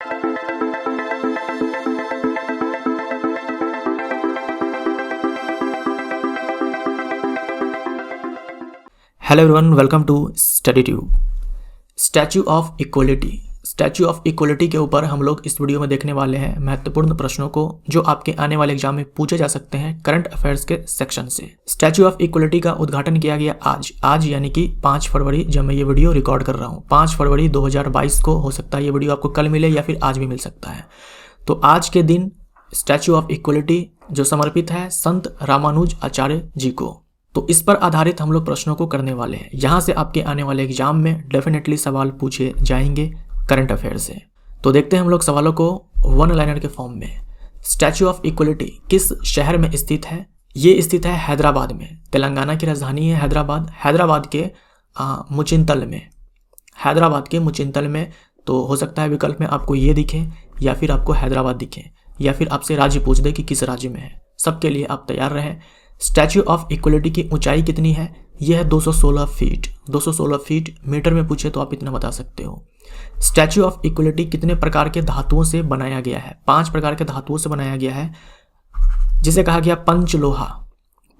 Hello everyone, welcome to Study Tube. Statue of Equality, Statue of Equality के ऊपर हम लोग इस वीडियो में देखने वाले हैं महत्वपूर्ण प्रश्नों को जो आपके आने वाले एग्जाम में पूछे जा सकते हैं करंट अफेयर्स के सेक्शन से। स्टैच्यू ऑफ इक्वलिटी का उद्घाटन किया गया आज यानी कि 5 फरवरी, जब मैं ये वीडियो रिकॉर्ड कर रहा हूँ 5 फरवरी 2022 को। हो सकता है ये वीडियो आपको कल मिले या फिर आज भी मिल सकता है। तो आज के दिन स्टैच्यू ऑफ इक्वलिटी जो समर्पित है संत रामानुज आचार्य जी को, तो इस पर आधारित हम लोग प्रश्नों को करने वाले हैं। यहाँ से आपके आने वाले एग्जाम में डेफिनेटली सवाल पूछे जाएंगे करंट अफेयर से। तो देखते हैं हम लोग सवालों को वन लाइनर के फॉर्म में। स्टैच्यू ऑफ इक्वलिटी किस शहर में स्थित है? ये स्थित है हैदराबाद में। तेलंगाना की राजधानी है हैदराबाद। हैदराबाद के मुचिंतल में, हैदराबाद के मुचिंतल में। तो हो सकता है विकल्प में आपको ये दिखे या फिर आपको हैदराबाद दिखे या फिर आपसे राज्य पूछ दे कि किस राज्य में है। सबके लिए आप तैयार रहें। स्टैच्यू ऑफ इक्वलिटी की ऊंचाई कितनी है? यह है 216 फीट। 216 फीट, मीटर में पूछे तो आप इतना बता सकते हो। स्टैच्यू ऑफ इक्वलिटी कितने प्रकार के धातुओं से बनाया गया है? 5 प्रकार के धातुओं से बनाया गया है, जिसे कहा गया पंचलोहा।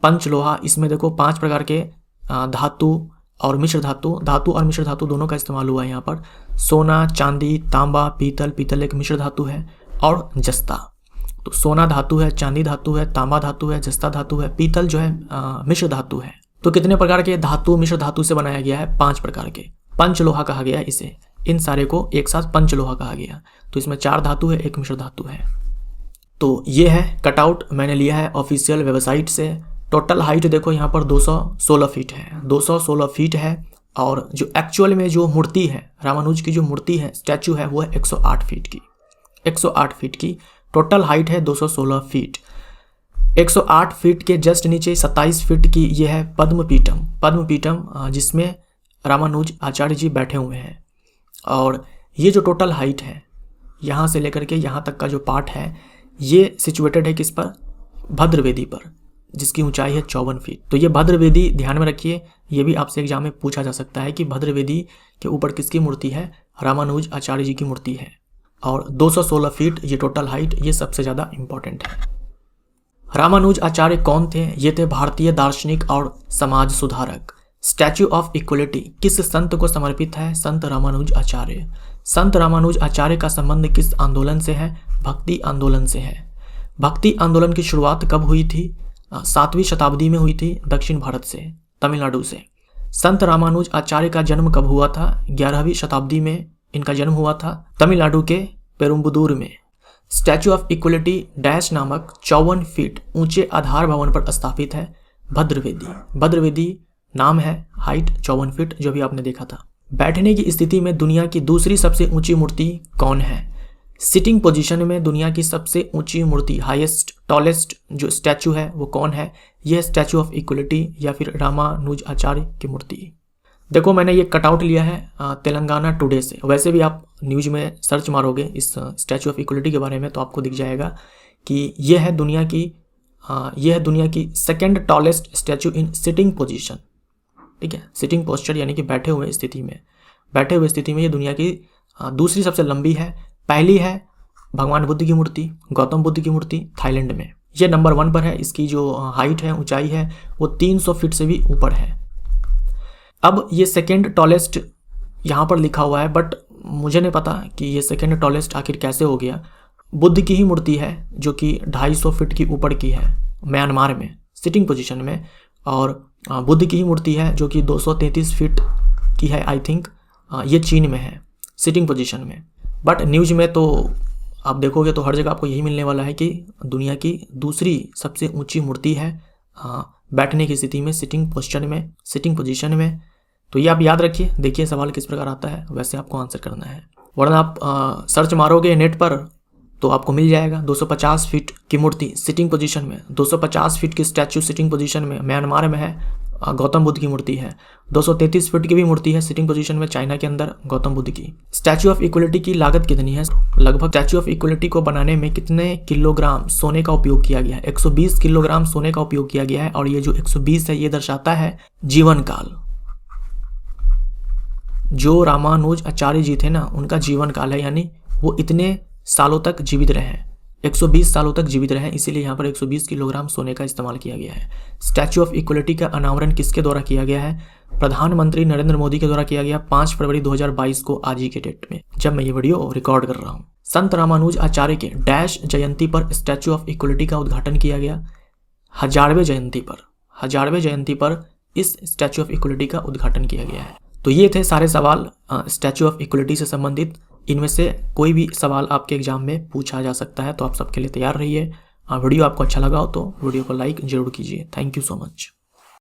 पंचलोहा, इसमें देखो 5 प्रकार के धातु और मिश्र धातु, धातु और मिश्र धातु दोनों का इस्तेमाल हुआ है यहाँ पर। सोना, चांदी, तांबा, पीतल, पीतल एक मिश्र धातु है, और जस्ता। तो सोना धातु है, चांदी धातु है, तांबा धातु है, जस्ता धातु है, पीतल जो है मिश्र धातु है। तो कितने प्रकार के धातु मिश्र धातु से बनाया गया है? 5 प्रकार के। पंचलोहा कहा गया इसे, इन सारे को एक साथ पंचलोहा कहा गया। तो इसमें 4 धातु है, 1 मिश्र धातु है। तो ये है कटआउट, मैंने लिया है ऑफिशियल वेबसाइट से। टोटल हाइट देखो यहाँ पर 216 फीट है, 216 फीट है। और जो एक्चुअल में जो मूर्ति है, रामानुज की जो मूर्ति है, स्टैच्यू है, वो है 108 फीट की। 108 फीट की टोटल हाइट है, 216 फीट। 108 फीट के जस्ट नीचे 27 फीट की ये है पद्मपीठम। पद्मपीठम जिसमें रामानुज आचार्य जी बैठे हुए हैं। और ये जो टोटल हाइट है, यहाँ से लेकर के यहाँ तक का जो पार्ट है, ये सिचुएटेड है किस पर? भद्रवेदी पर, जिसकी ऊंचाई है 54 फीट। तो ये भद्रवेदी ध्यान में रखिए, ये भी आपसे एग्जाम में पूछा जा सकता है कि भद्रवेदी के ऊपर किसकी मूर्ति है? रामानुज आचार्य जी की मूर्ति है। और 216 फीट ये टोटल हाइट, ये सबसे ज़्यादा इंपॉर्टेंट है। रामानुज आचार्य कौन थे? ये थे भारतीय दार्शनिक और समाज सुधारक। स्टैच्यू ऑफ इक्वलिटी किस संत को समर्पित है? संत रामानुज आचार्य। संत रामानुज आचार्य का संबंध किस आंदोलन से है? भक्ति आंदोलन से है। भक्ति आंदोलन की शुरुआत कब हुई थी? 7वीं शताब्दी में हुई थी, दक्षिण भारत से, तमिलनाडु से। संत रामानुज आचार्य का जन्म कब हुआ था? 11वीं शताब्दी में इनका जन्म हुआ था, तमिलनाडु के पेरुम्बुदूर में। स्टैच्यू ऑफ इक्वलिटी डैश नामक 54 फीट ऊंचे आधार भवन पर स्थापित है। भद्रवेदी, भद्रवेदी नाम है, हाइट 54 फीट जो भी आपने देखा था। बैठने की स्थिति में दुनिया की दूसरी सबसे ऊंची मूर्ति कौन है? सिटिंग पोजीशन में दुनिया की सबसे ऊंची मूर्ति, हाईएस्ट टॉलेस्ट जो स्टैच्यू है वो कौन है? यह स्टैच्यू ऑफ इक्वलिटी या फिर रामानुज आचार्य की मूर्ति। देखो मैंने ये कटआउट लिया है तेलंगाना टुडे से। वैसे भी आप न्यूज़ में सर्च मारोगे इस स्टैच्यू ऑफ इक्वलिटी के बारे में तो आपको दिख जाएगा कि यह है दुनिया की second tallest statue in sitting position. ठीक है, सिटिंग पोस्चर यानी कि बैठे हुए स्थिति में ये दुनिया की दूसरी सबसे लंबी है। पहली है भगवान बुद्ध की मूर्ति, गौतम बुद्ध की मूर्ति, थाईलैंड में। ये नंबर 1 पर है। इसकी जो हाइट है, ऊंचाई है, वो 300 फीट से भी ऊपर है। अब ये सेकेंड टॉलेस्ट यहाँ पर लिखा हुआ है, बट मुझे नहीं पता कि ये सेकेंड टॉलेस्ट आखिर कैसे हो गया। बुद्ध की ही मूर्ति है जो कि 250 फीट की ऊपर की है, म्यांमार में, सिटिंग पोजीशन में। और बुद्ध की ही मूर्ति है जो कि 233 फीट की है, आई थिंक, ये चीन में है, सिटिंग पोजीशन में। बट न्यूज़ में तो आप देखोगे तो हर जगह आपको यही मिलने वाला है कि दुनिया की दूसरी सबसे ऊंची मूर्ति है बैठने की स्थिति में, सिटिंग पोस्चर में, सिटिंग पोजीशन में। तो ये आप याद रखिए। देखिए सवाल किस प्रकार आता है, वैसे आपको आंसर करना है। वरना आप सर्च मारोगे नेट पर तो आपको मिल जाएगा 250 फीट की मूर्ति सिटिंग पोजीशन में, 250 फीट की स्टैच्यू सिटिंग पोजीशन में म्यांमार में है, गौतम बुद्ध की मूर्ति है। 233 फीट की भी मूर्ति है सिटिंग पोजीशन में, चाइना के अंदर, गौतम बुद्ध की। स्टैच्यू ऑफ इक्वलिटी की लागत कितनी है? लगभग स्टैच्यू ऑफ इक्वलिटी को बनाने में कितने किलोग्राम सोने का उपयोग किया गया है? 120 किलोग्राम सोने का उपयोग किया गया है। और ये जो 120 है ये दर्शाता है जीवन काल। जो रामानुज आचार्य जी थे ना, उनका जीवन काल है, यानी वो इतने सालों तक जीवित रहे हैं, 120 सालों तक जीवित रहे, इसीलिए यहाँ पर 120 किलोग्राम सोने का इस्तेमाल किया गया है। स्टैच्यू ऑफ इक्वलिटी का अनावरण किसके द्वारा किया गया है? प्रधानमंत्री नरेंद्र मोदी के द्वारा किया गया 5 फरवरी 2022 को, आज ही के डेट में जब मैं ये वीडियो रिकॉर्ड कर रहा हूँ। संत रामानुज आचार्य के डैश जयंती पर स्टैच्यू ऑफ इक्वलिटी का उद्घाटन किया गया? 1000वें जयंती पर इस स्टैच्यू ऑफ इक्वलिटी का उद्घाटन किया गया है। तो ये थे सारे सवाल स्टैच्यू ऑफ इक्वलिटी से संबंधित। इनमें से कोई भी सवाल आपके एग्जाम में पूछा जा सकता है, तो आप सबके लिए तैयार रहिए। वीडियो आपको अच्छा लगा हो तो वीडियो को लाइक जरूर कीजिए। Thank you so much.